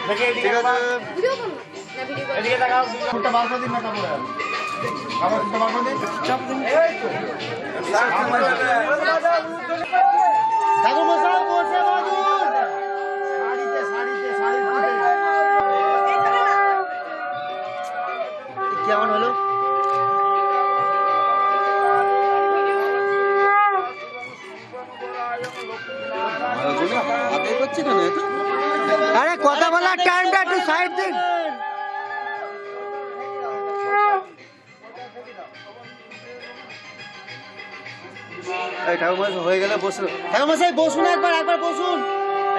ঠিক আছে। এদিকে তাকাও। ফুটটা বার করে দিন না কাপড়। কাপড় ফুটটা বার করে দিন। চাপ দিন। ঠাকুর মশাই বসে বাজুন। শাড়ি কেমন হলো? আরে কথা বলার টাইমটা একটু সাইড দিন। ঠাকুর মশাই হয়ে গেলে বসুন। ঠাকুর মশাই বসুন, একবার বসুন।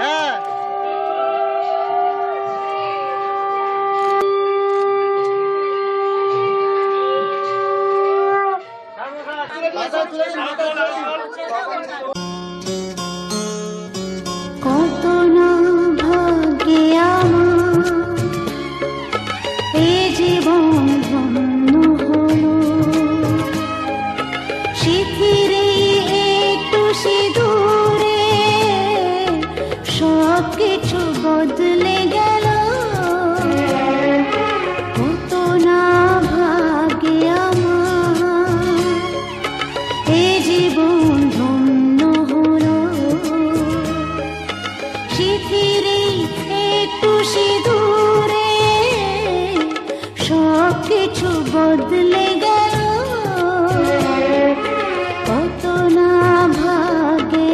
হ্যাঁ কত না ভাগ্যে আমার এ জীবন ধন্য হলো, শিথিরে একটু সিঁদুরে সব কিছু বদলে গেল। কত না ভাগ্যে আমার এ জীবন ধন্য হলো, শিথিরে একটু সিঁদুরে সব কিছু বদলে গেল। কত না ভাগ্যে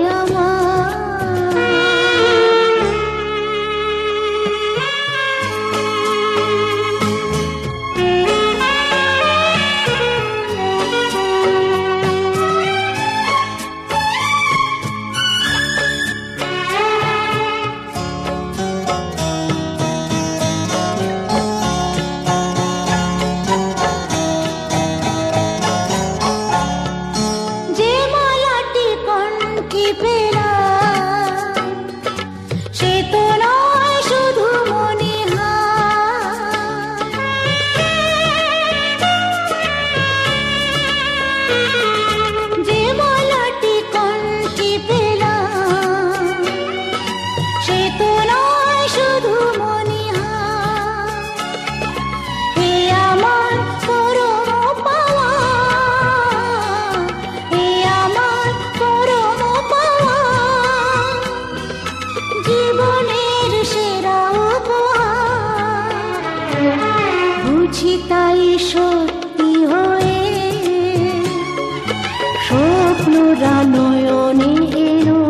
যে মালাটি কণ্ঠে পেলাম সে তো নয় শুধু মনিহার, যে মালাটি কণ্ঠে পেলাম সে তো নয় শুধু মনিহার। এ আমার পরম পাওয়া, এ আমার পরম পাওয়া, জীবনের সেরা উপহার। বুঝি তাই সত্যি হয়ে স্বপ্নরা নয়নে এলো,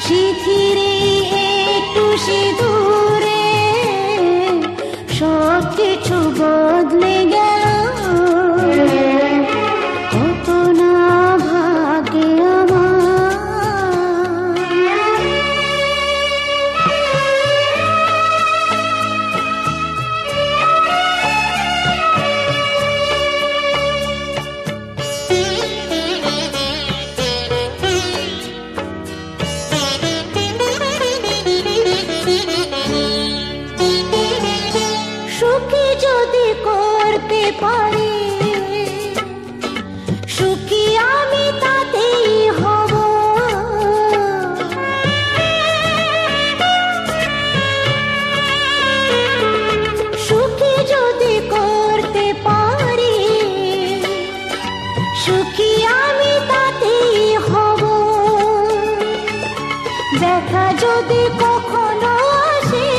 শিথিরে একটু সিঁদুরে সব কিছু বদলে গেল। কত না ভাগ্যে সুখী যদি করতে পারি, সুখী আমি তাতেই হব। সুখী যদি করতে পারি, সুখী আমি তাতেই হব। দেখা যদি কখনো আসে,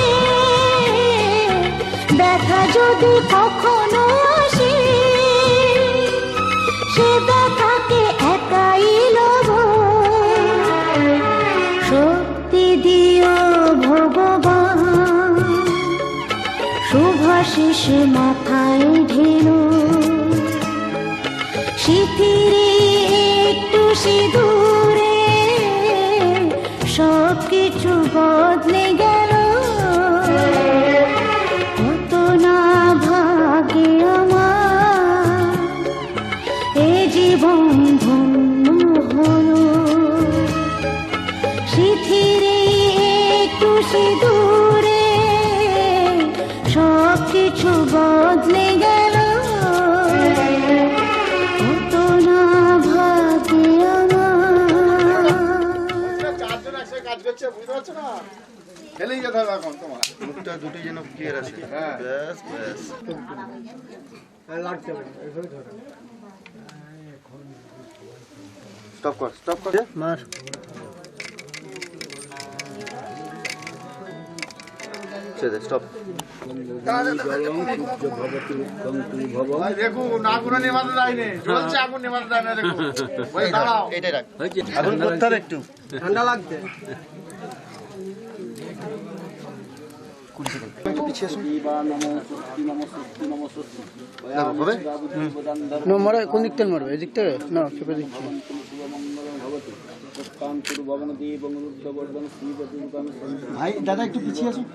দেখা যদি কখনো আসে, সে দেখাকে একাই লব। শক্তি দিও ভগবান, শুভাশিস মাথায় ঢেলো, শিথিরে একটু সিঁদুরে সব কিছু বদলে গেল। কত না ভাগ্যে আমার এ জীবন ধন্য হলো, শিথিরে একটু সিঁদুরে সব কিছু বদলে গেল। কত না ভাগ্যে আমার। চারজন একসাথে কাজ করছে, বুঝতে পারছো না? খেলেই যেতে হবে এখন তোমার। মুখটা দুটোই যেন ক্লিয়ার আছে। হ্যাঁ। ব্যাস ব্যাস। স্টপ কর, স্টপ কর। মার ছেড়ে দে, স্টপ। ভাই দেখুন আগুনে নেভাতে যায়নি, জ্বলছে আগুন নেভাতে যায় না দেখুন। ভাই দাঁড়াও। এটাই রাখ। আগুন করতে হবে একটু। ঠান্ডা লাগছে। একটু পিছিয়ে আসুন। দেখো, হবে? না মারা কোন দিক থেকে মারবে? এদিক থেকে? না চেপে দিচ্ছি। ভাই দাদা একটু পিছিয়ে আসুন।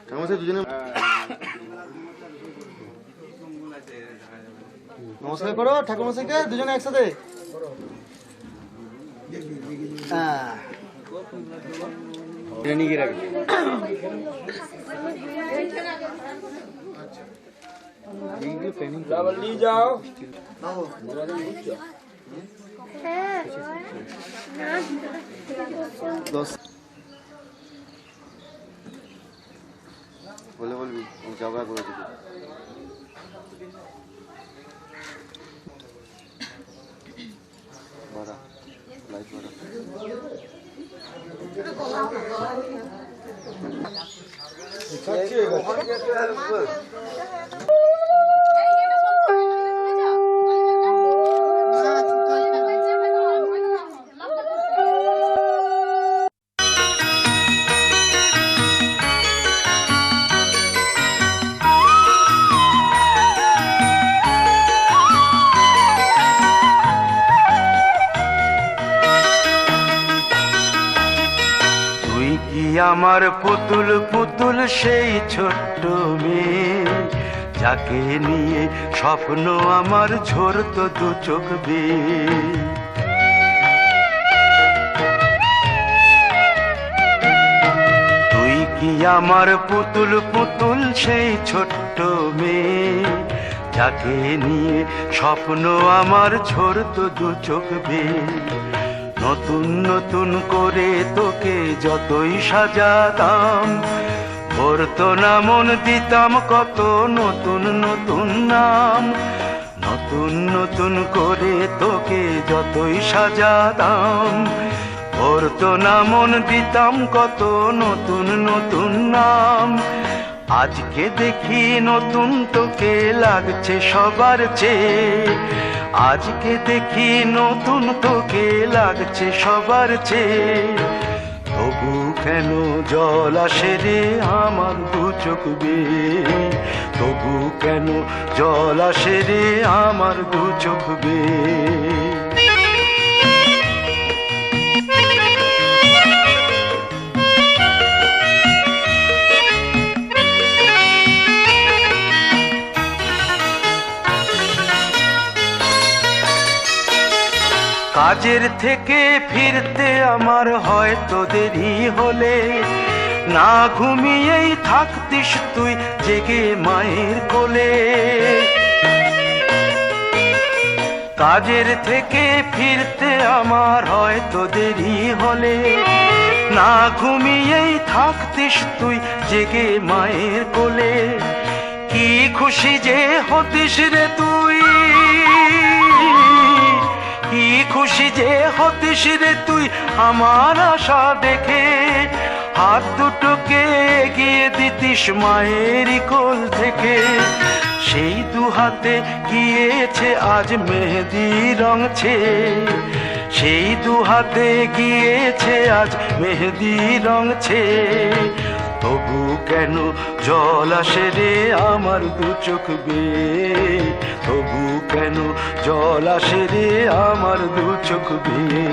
ঠাকুমা দুজনে নমস্কার করো ঠাকুরমশাইকে দুজনে একসাথে। নিয়ে রাখবে। বলে বলবি ঝগড়া করে দিবি। বাড়া লাইট বাড়া। আমার পুতুল পুতুল সেই ছোট্ট মেয়ে, যাকে নিয়ে স্বপ্ন আমার ঝরতো দু চোখ বেয়ে। তুই কি আমার পুতুল পুতুল সেই ছোট্ট মেয়ে, যাকে নিয়ে স্বপ্ন আমার ঝরতো দু চোখ বেয়ে। নতুন নতুন করে তোকে যতই সাজাতাম, ভরতো না মন দিতাম কত নতুন নতুন নাম। নতুন নতুন করে তোকে যতই সাজাতাম, ভরতো না মন দিতাম কত নতুন নতুন নাম। আজকে দেখি নতুন তোকে লাগছে সবার চেয়ে, আজকে দেখি নতুন তোকে লাগছে সবার চেয়ে। তবু কেন জল আসে রে আমার দু চোখ বেয়ে, তবু কেন জল আসে রে আমার দু চোখ বেয়ে। কাজের থেকে ফিরতে আমার হয়তো দেরি হলে, না ঘুমিয়েই থাকতিস তুই জেগে মায়ের কোলে। কাজের থেকে ফিরতে আমার হয়তো দেরি হলে, না ঘুমিয়েই থাকতিস তুই জেগে মায়ের কোলে। কি খুশি যে হতিস রে তুই, কি খুশি যে হতিস রে তুই আমার আশা দেখে। হাত দুটোকে এগিয়ে দিতিস মায়েরই কোল থেকে। সেই দু হাতে গিয়েছে আজ মেহেদি রং ছেয়ে, সেই দু হাতে গিয়েছে আজ মেহেদি রং ছেয়ে। তবু কেন জল আসে রে আমার দু চোখ বেয়ে, তবু কেন জল আসে রে আমার দু চোখ বেয়ে।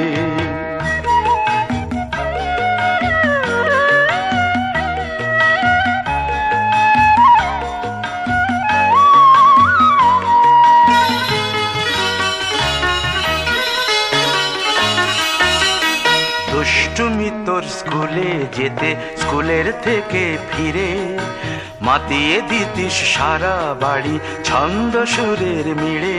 দুষ্টুমি তোর স্কুলে যেতে, স্কুলের থেকে ফিরে মাতিয়ে দিতিস সারা বাড়ি ছন্দ সুরের মিড়ে।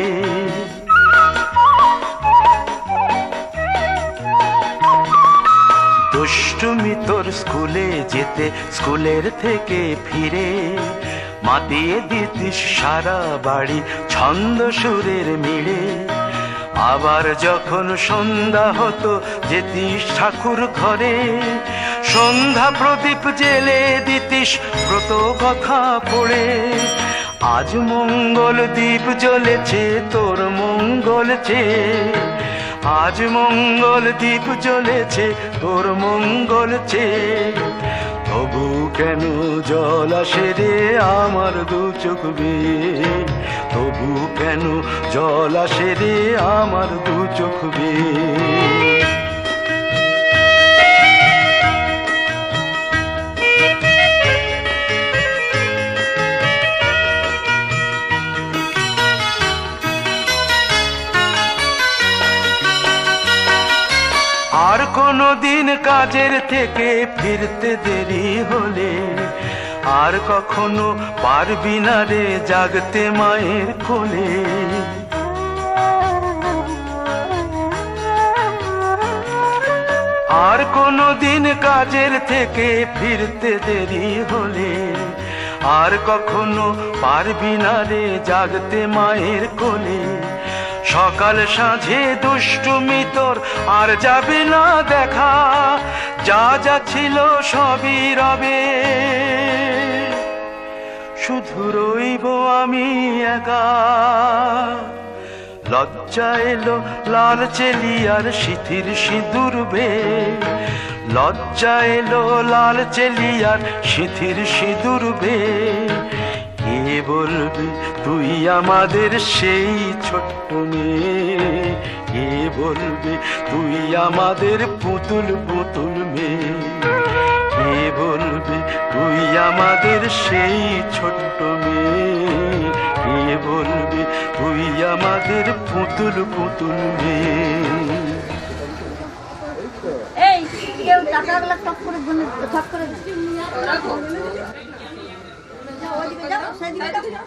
দুষ্টুমি তোর স্কুলে যেতে, স্কুলের থেকে ফিরে মাতিয়ে দিতিস সারা বাড়ি ছন্দ সুরের মিড়ে। আবার যখন সন্ধ্যা হতো যেতিস ঠাকুর ঘরে, সন্ধ্যা প্রদীপ জেলে দিতিস ব্রত কথা পড়ে। আজ মঙ্গল দ্বীপ জ্বলেছে তোর মঙ্গল চেয়ে, আজ মঙ্গল দ্বীপ জ্বলেছে তোর মঙ্গল চেয়ে। তবু কেন জল আসে রে আমার দু চোখ বেয়ে, তবু কেন জল আসে রে আমার দু চোখ বেয়ে। আর কোনো দিন কাজের থেকে ফিরতে দেরি হলে, আর কখনো পারবি না রে জাগতে মায়ের কোলে। আর কোনো দিন কাজের থেকে ফিরতে দেরি হলে, আর কখনো পারবি না রে জাগতে মায়ের কোলে। সকাল সাঁঝে দুষ্টুমি তোর আর যাবে না দেখা, যা যা ছিল সবই রবে, শুধু রইব আমি একা। লজ্জা এলো লাল চেলিয়ার সিথির সিঁদুর বে, লজ্জা এলো লাল চেলিয়ার সিথির সিঁদুর বে। কে বলবে তুই আমাদের সেই ছোট্ট মেয়ে, কে বলবে তুই আমাদের পুতুল পুতুল মেয়ে, কে বলবে তুই আমাদের সেই ছোট্ট মেয়ে, কে বলবে তুই আমাদের পুতুল পুতুল মেয়ে। এই কেউ টাকাগুলো টপ করে গুনে টপ করে যাও, ওদিকে যাও, সেদিকে যাও।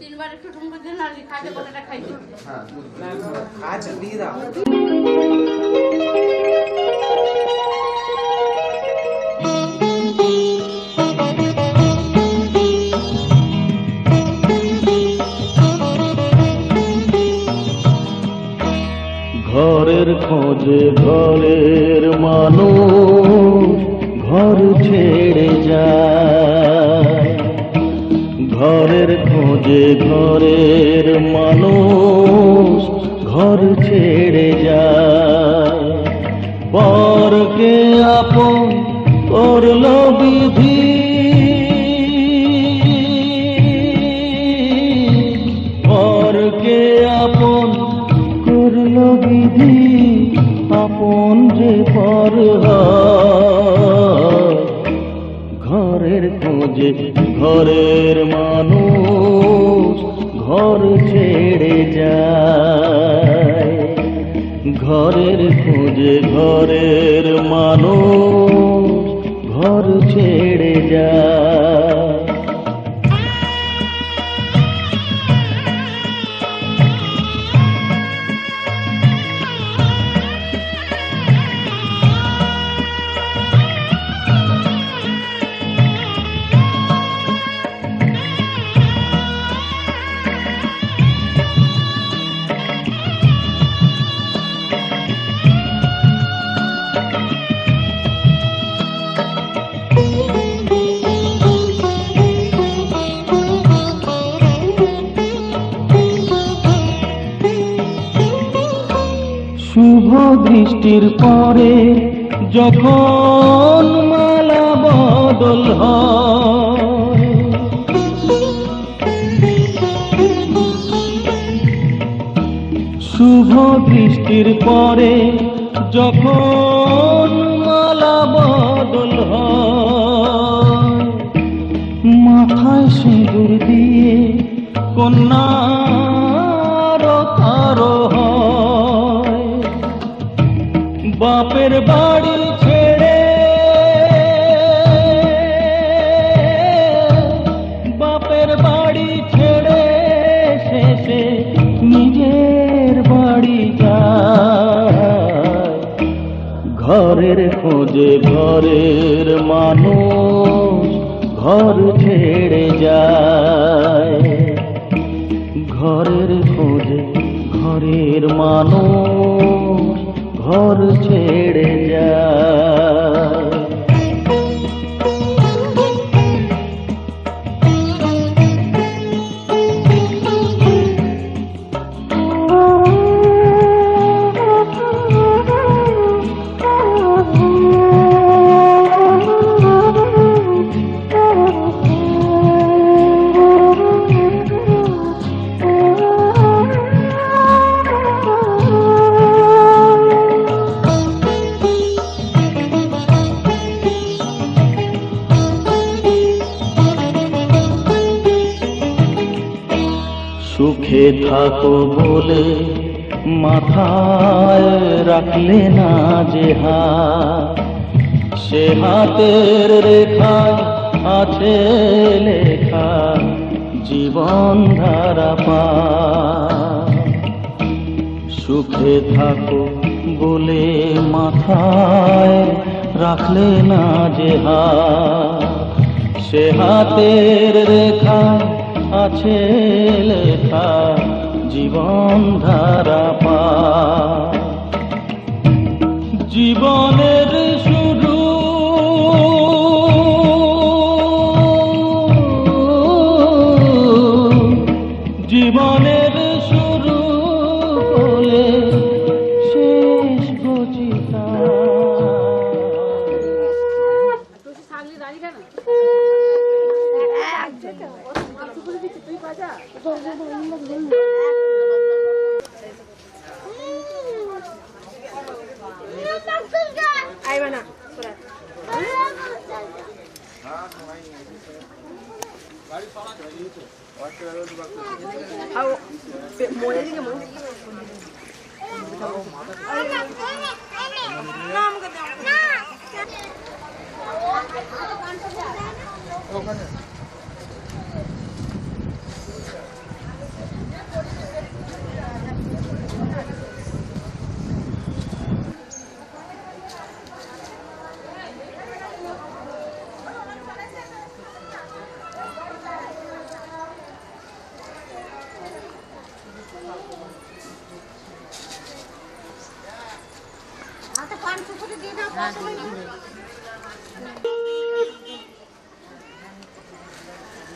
তিনবার একটু ঠুমকো দিন আর খাইতে কতটা খাইতে আচ্ছা দিয়ে দাও। ঘরের খোঁজে ঘরের মানুষ ঘর ছেড়ে যায়, ঘরের খোঁজে ঘরের মানুষ ঘর ছেড়ে যায়। পরকে আপন করলো বিধি, পরকে আপন করলো বিধি, আপন যে পর হয়। ঘরের খোঁজে ঘরের মানুষ ঘর ছেড়ে যায়, ঘরের খোঁজে ঘরের মানুষ ঘর ছেড়ে যায়। শুভ দৃষ্টির পরে যখন মালা বদল হয়, শুভ দৃষ্টির পরে যখন মালা বদল হয়, মাথায় সিঁদুর দিয়ে কন্যার তারো হয়, বাপের বাড়ি ছেড়ে বাপের বাড়ি ছেড়ে শেষে নিজের বাড়ি যায়, ঘরের খোঁজে ঘরের মানুষ ঘর ছেড়ে যায়, ঘরের খোঁজে ঘরের মানুষ ঘর ছেড়ে যায়। সুখে থাকো বলে মাথায় রাখলে না যে হাত, সে হাতের রেখায় আছে লেখা জীবন ধারা পার। সুখে থাকো বলে মাথায় রাখলে না যে হাত, সে হাতের রেখায় আছে লেখা জীবন ধারা পার। জীবনের শুরু জীবনের শুরু বলে শেষ বুঝিতা।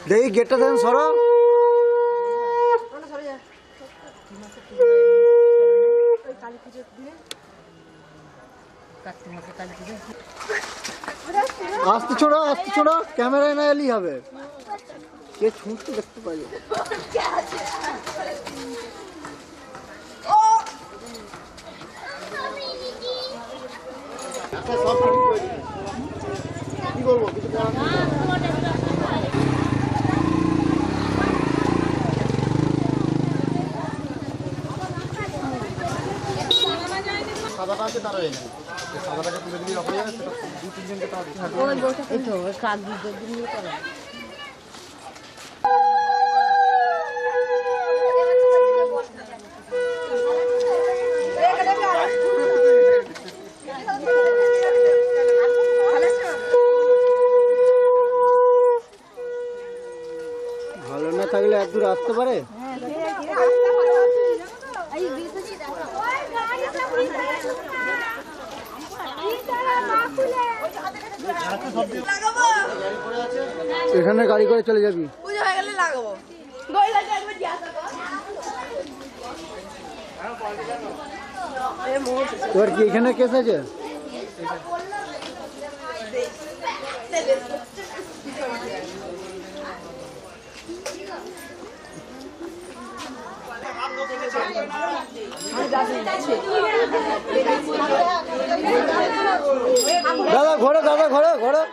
দেখি গেটটা দেন সরো। আস্তে ছোড়ো ক্যামেরায় না এলেই হবে। কে ছুঁতে দেখতে পাই কি বলবো কিছু সাদাটা আছে তারা এনে সাদাটাকে তুলে দিলে হয়ে যাবে, সেটা 2-3 দিনকে তাও দিতে হবে। ওই বলতে এই তো কাগজ দিয়ে করা। ভালো না থাকলে এক দূর আসতে পারে। এখানে গাড়ি করে চলে যাবি। তোর কি এখানে কেস আছে? দাদা ঘোড়ো, দাদা ঘোড়ো, ঘোড়ো।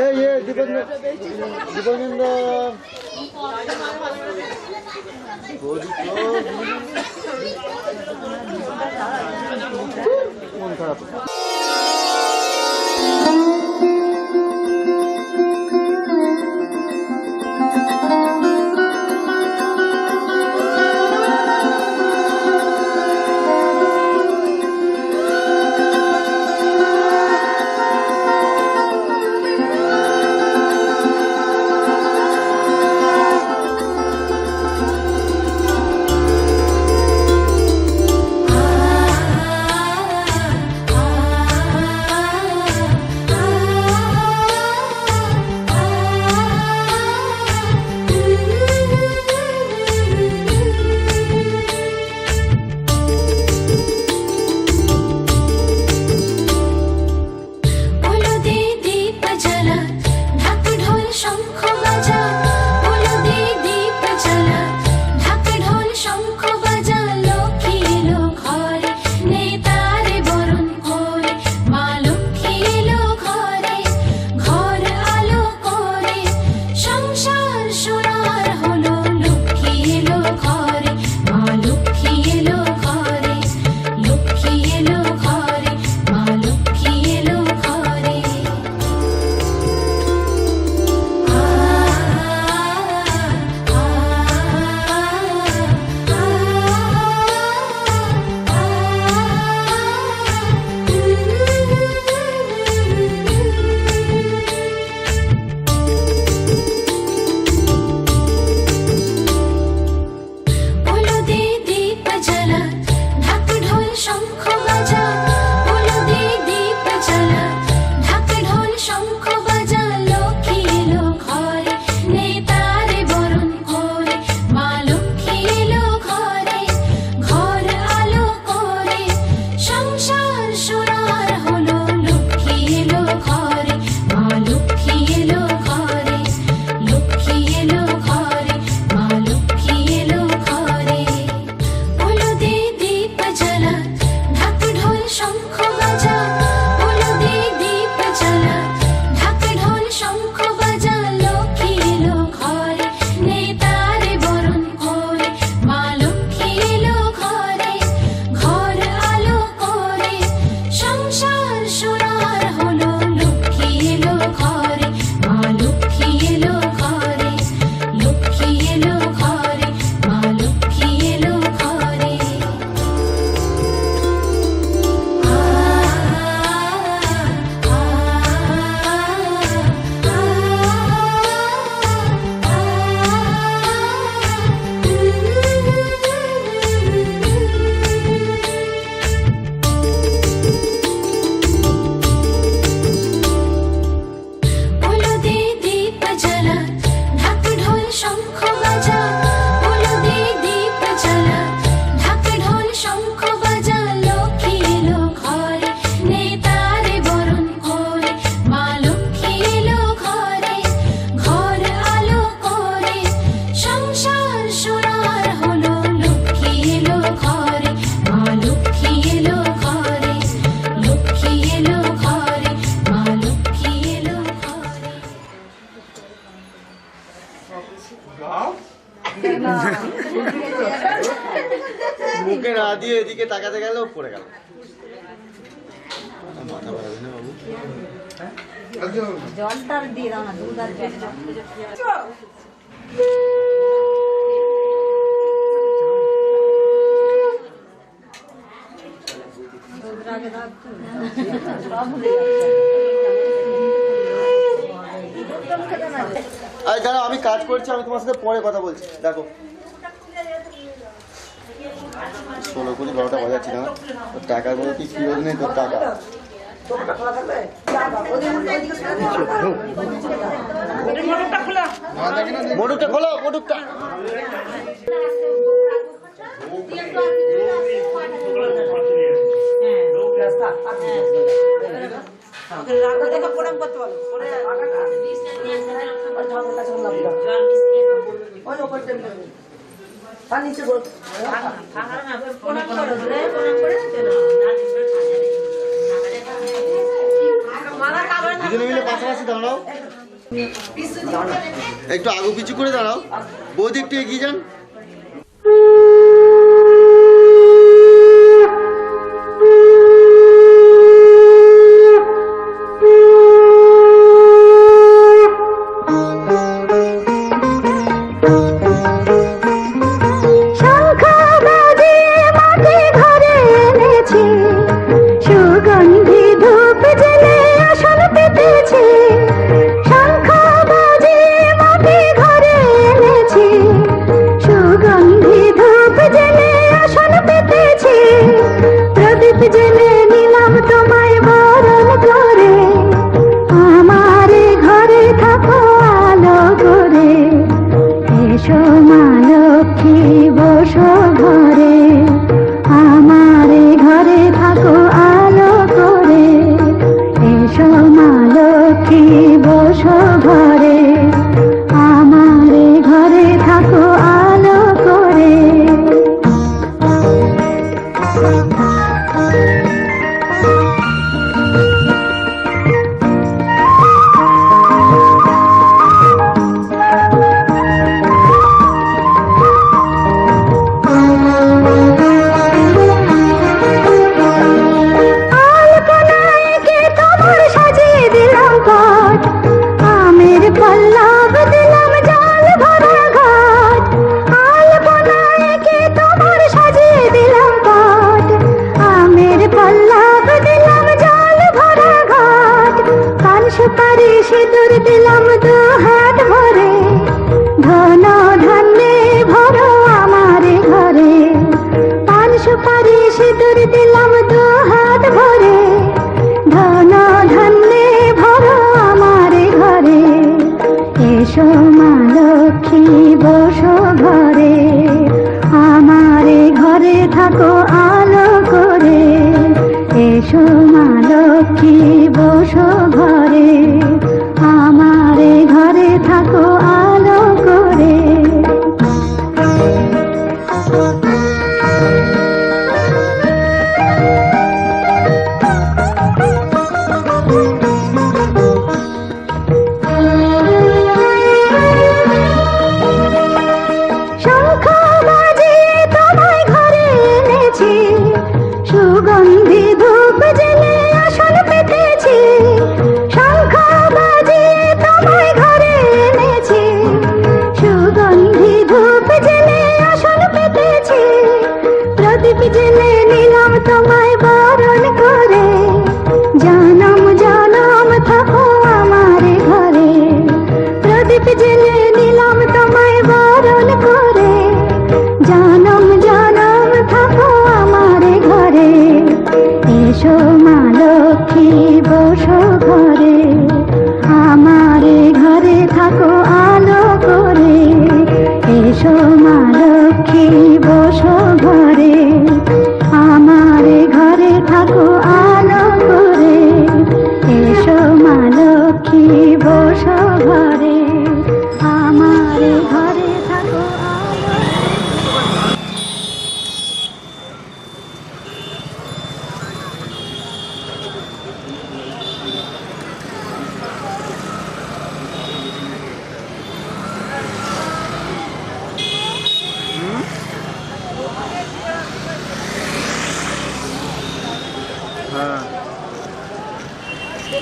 এই দীপেন্দ্র মন খারাপ। মুখে না দিয়ে এদিকে তাকাতে গেল পড়ে গেল। মাথা ব্যথা না বাবু, জলটা দিয়ে দাও না, দুধ আর আরে দাঁড়াও, আমি কাজ করছি, আমি তোমার সাথে পরে কথা বলছি। দেখো 16 কোটি 12টা বাজাচ্ছি না, তোর টাকার বলে কি ফিরত নেই তোর টাকা। মোটুকটা খোলো, মোটুকটা। হ্যাঁ দুজনে মিলে পাশাপাশি দাঁড়াও, একটু আগু পিছু করে দাঁড়াও। বৌদি একটু এগিয়ে যান।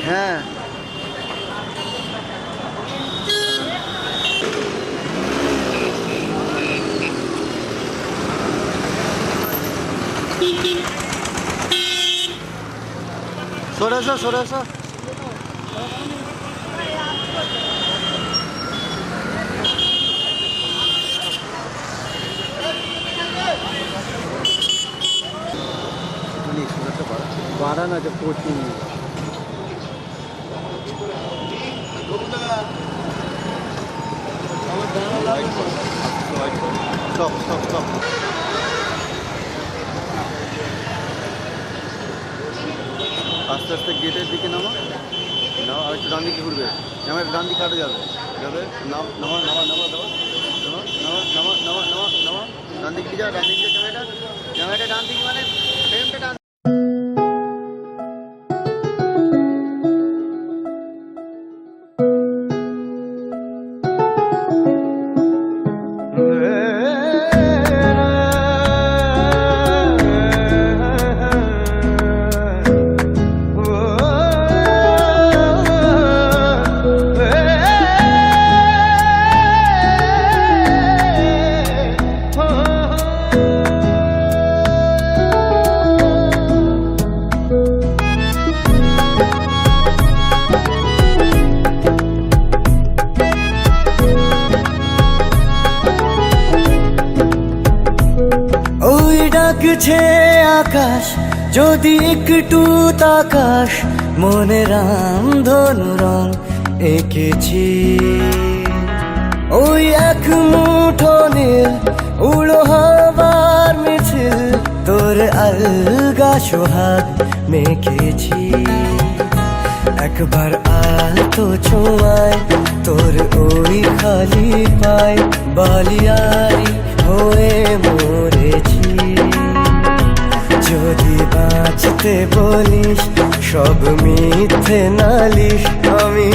হ্যাঁ সরে এসো সরে এসো বাড়া না যে প্রচুর স্টপ স্টপ স্টপ আস্তে আস্তে গেটের দিকে নামা, নামা আর একটু ডান দিকে ঘুরবে, নামা ডান দিকে কাটে যাবে, যাবে নামা নামা নামা নামা নামা নামা নামা নামা নামা নামা ডান দিকে যা, ডান দিকে ক্যামেরাটা, ক্যামেরাটা ডান দিকে মানে ফ্রেমটা ডান। ডাকছে আকাশ যদি একটু তাকাস, মনে রামধনু রং এঁকেছি। ওই এক মুঠো নীল উড়ো হবার মিছিল, তোর আলগা সোহাগ মেখেছি। একবার আলতো ছোঁয়ায় তোর ওই খালি পায়, বালিয়ারি হয়ে মরেছি। যদি বাঁচতে বলিস সব মিথ্যে নালিশ, আমি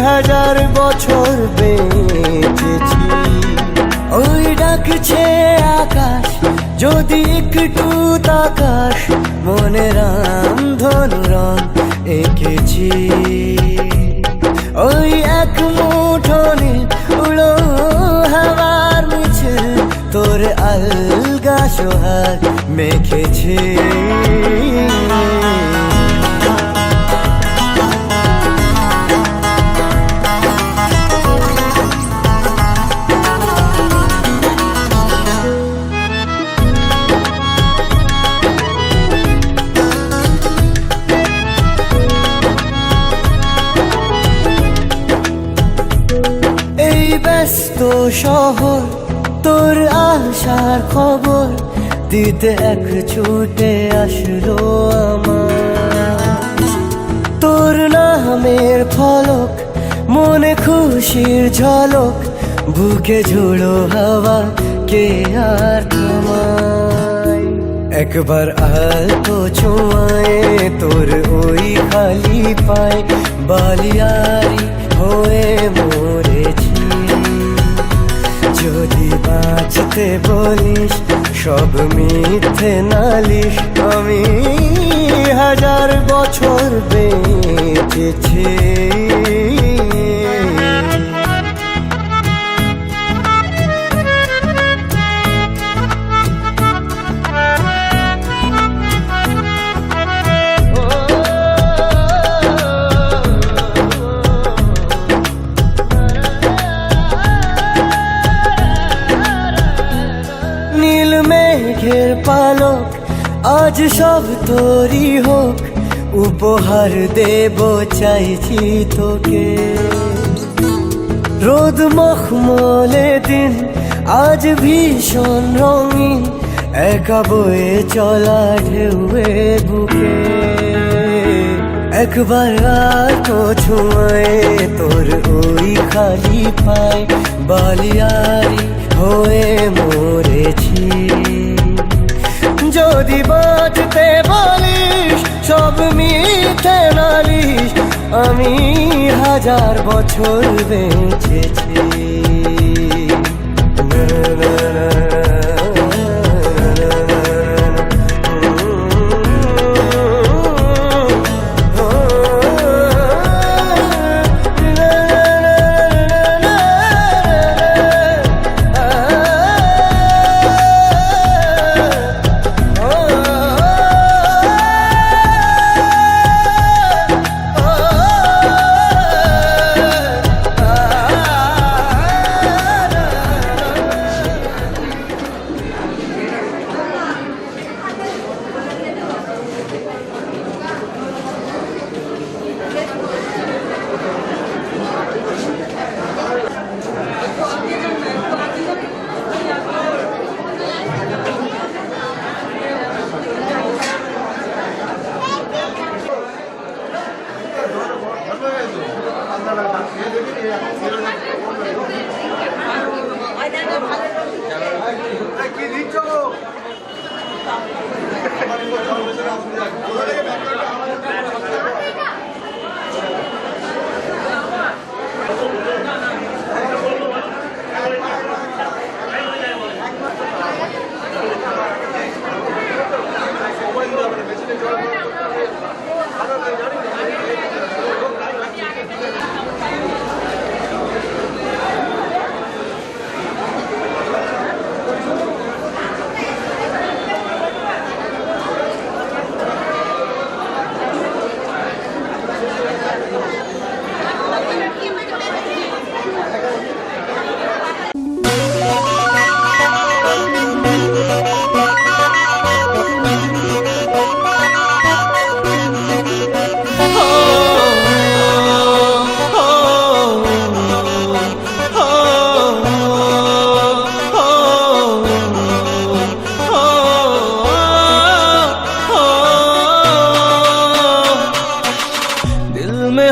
1000 বছর বেঁচেছি। ওই ডাকছে আকাশ যদি একটু তাকাস, মনে রামধনু রং এঁকেছি। ওই এক মুঠো নীল উড়ো হাওয়ার মিছিল, তোর আলগা সোহাগ মেখেছি। এই ব্যস্ত শহর তোর আসার খবর দিতে এক ছুটে আসলো আমার। তোর নামের ফলক মনে খুশির ঝলক, বুকে ঝোড়ো হাওয়া কে আর থামায়। একবার আলতো ছোঁয়ায় তোর ওই খালি পায়, বালিয়ারি হয়ে মরেছি। যদি বাঁচতে বলিস সব মিথ্যে নালিশ, আমি 1000 বছর বেঁচেছি। নীল মেঘের পালক আজ সব তোরই হোক, উপহার দেব চাইছি তোকে। রোদ মখমলে দিন আজ ভীষণ রঙিন, একা বয়ে চলা ঢেউয়ে বুকে। একবার আলতো ছোঁয়ায় তোর ওই খালি পায়, বালিয়ারি হয়ে মরেছি। যদি বাঁচতে বলিস সব মিথ্যে নালিশ, আমি 1000 বছর বেঁচেছি।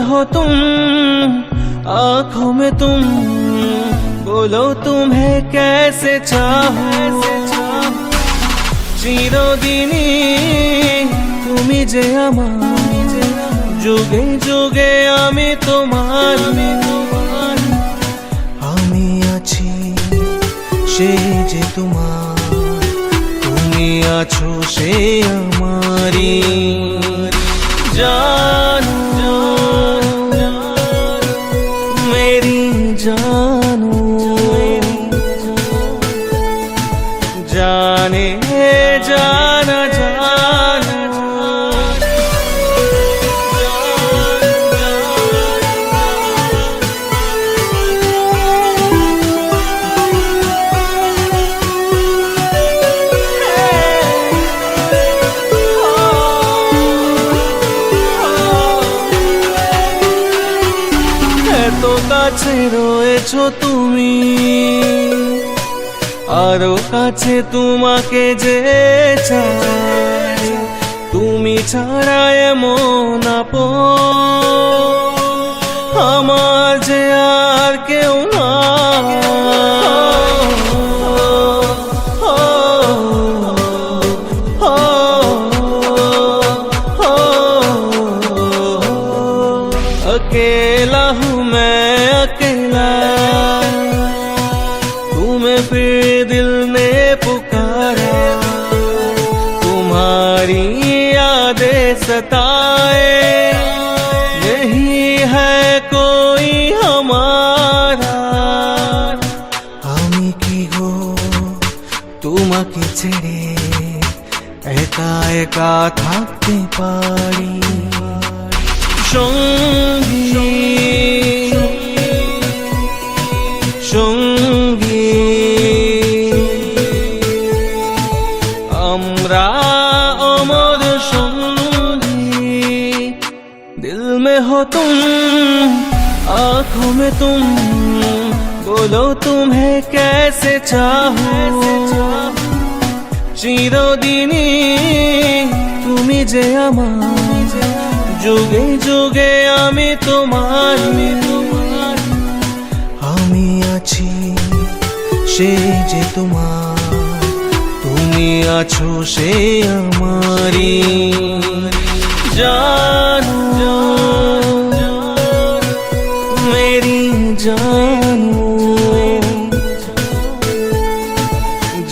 हो तुम, आँखों में तुम, बोलो तुम्हें कैसे चाहूं। চিরদিনই তুমি যে আমার, যুগে যুগে আমি তোমার। আমি আছি সে যে তোমার, তুমি আছো সে আমারই। জানো मेरी जानू, जाने जाना जानू। এত কাছে রয়েছো তুমি, আরো কাছে তোমাকে যে চাই। তুমি ছাড়া এমন আপন আমার যে আর কেউ না। अकेला हूँ मैं अकेला, तुम्हें फिर दिल ने पुकारा। तुम्हारी यादें सताए, नहीं है कोई हमारा। আমি কি গো তোমাকে ছেড়ে একা একা থাকতে পারি। সঙ্গী সঙ্গী আমরা अमर সঙ্গী। दिल में हो तुम, आँखों में तुम, बोलो तुम्हें कैसे चाहूं। চিরদিনই তুমি যে আমার, যুগে যুগে আমি তোমার। আমি আছি সে যে তোমার, তুমি আছো সে আমারই। জানো মেরি জানো,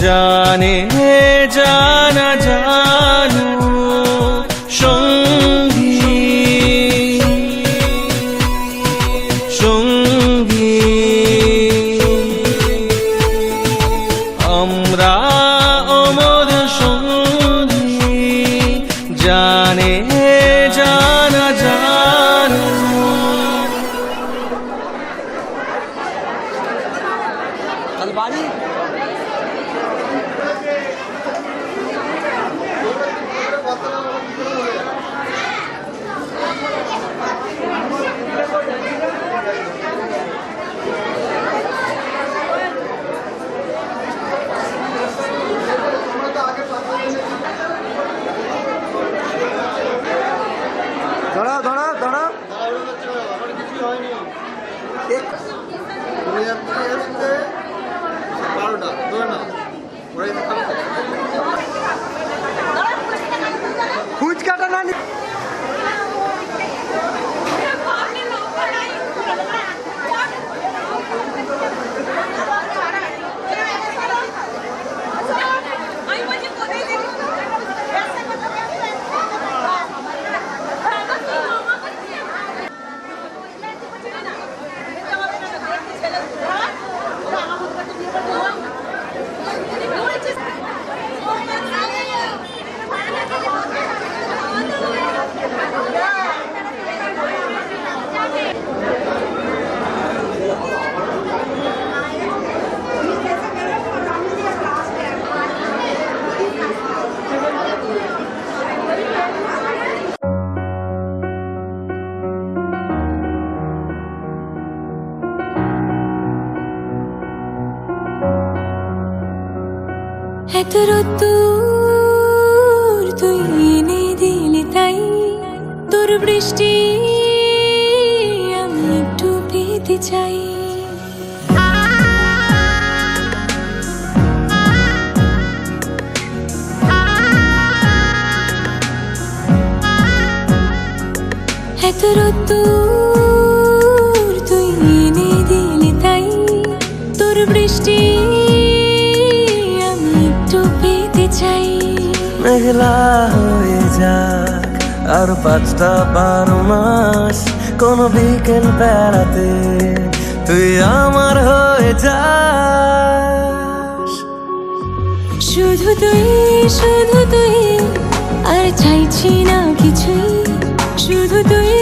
জানে জানা জানো। সঙ্গী সঙ্গী আমরা অমর সঙ্গী। জানে জানা জানো। দাঁড়া দাঁড়া দাঁড়া, খুঁজে এত রোদ্দুর তুই এনে দিলি তাই তোর বৃষ্টি আমি একটু পেতে চাই এত রোদ্দুর তুই এনে দিলি তাই তোর বৃষ্টি আমি একটু পেতে চাই মেঘলা হয়ে যাক আর 5টা 12 মাস কোন বিকেল বেড়াতে তুই আমার হয়ে যাস শুধু তুই আর চাইছি না কিছুই শুধু তুই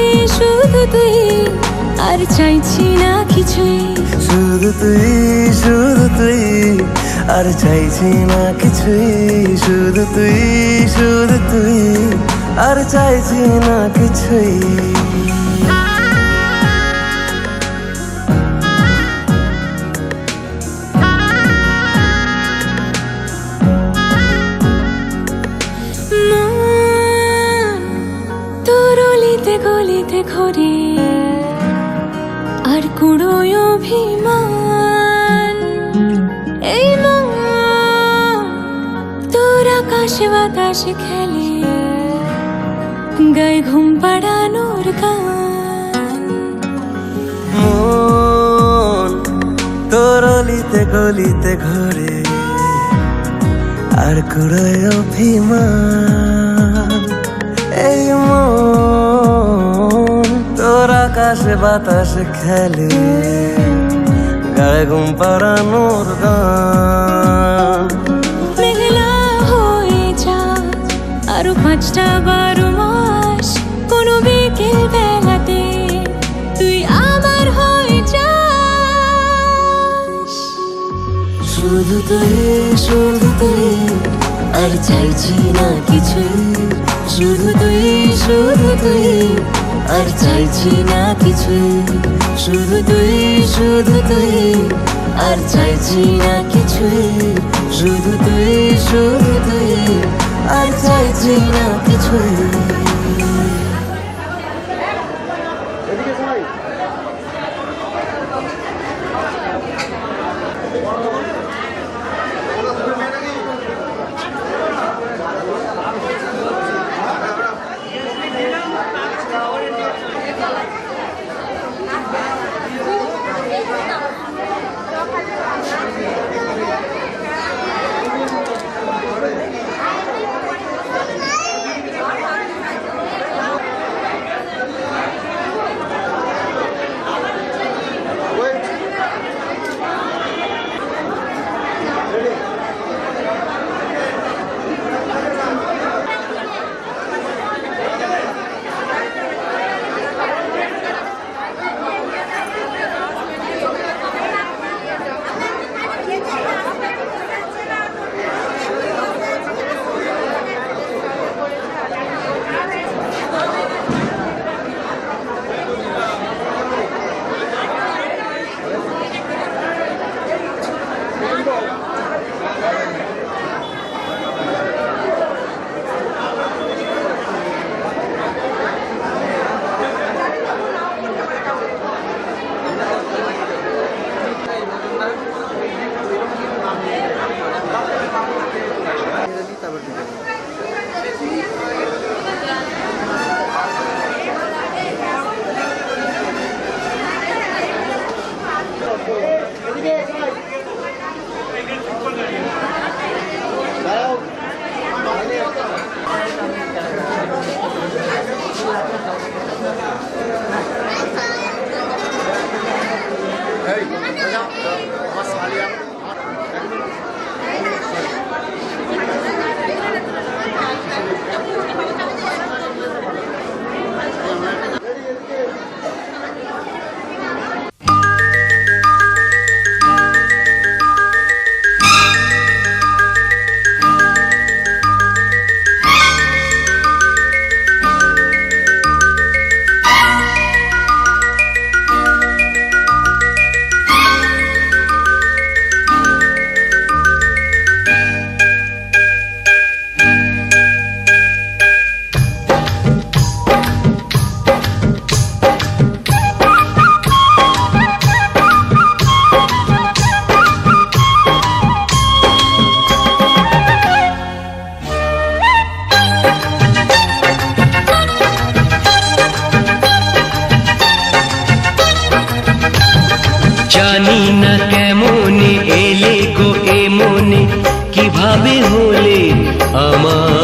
আর চাইছি না কিছুই শুধু তুই আর চাইছি না কিছুই শুধু তুই আর চাইছি না কিছুই গলিতে ঘরে আর কুড়োয় অভিমান এই মন তোর আকাশে বাতাসে খেলে গায়ে ঘুম পাড়ানোর গান মন তোর গলিতে ঘরে আর কুড়োয় অভিমান এই মন তোর আকাশে বাতাসে খেলে গায়ে ঘুম পাড়ানোর গান মেঘলা হয়ে যা আরো 5টা 12 মাস কোনো বিকেল বেলাতে তুই আমার হয়ে যাস শুধু তুই আর চাইছি না কিছুই শুধু তুই আর চাইছি না কিছুই শুধু তুই আর চাইছি না কিছুই শুধু তুই আর চাইছি না কিছুই এদিকে সবাই ভাবে হলে আমার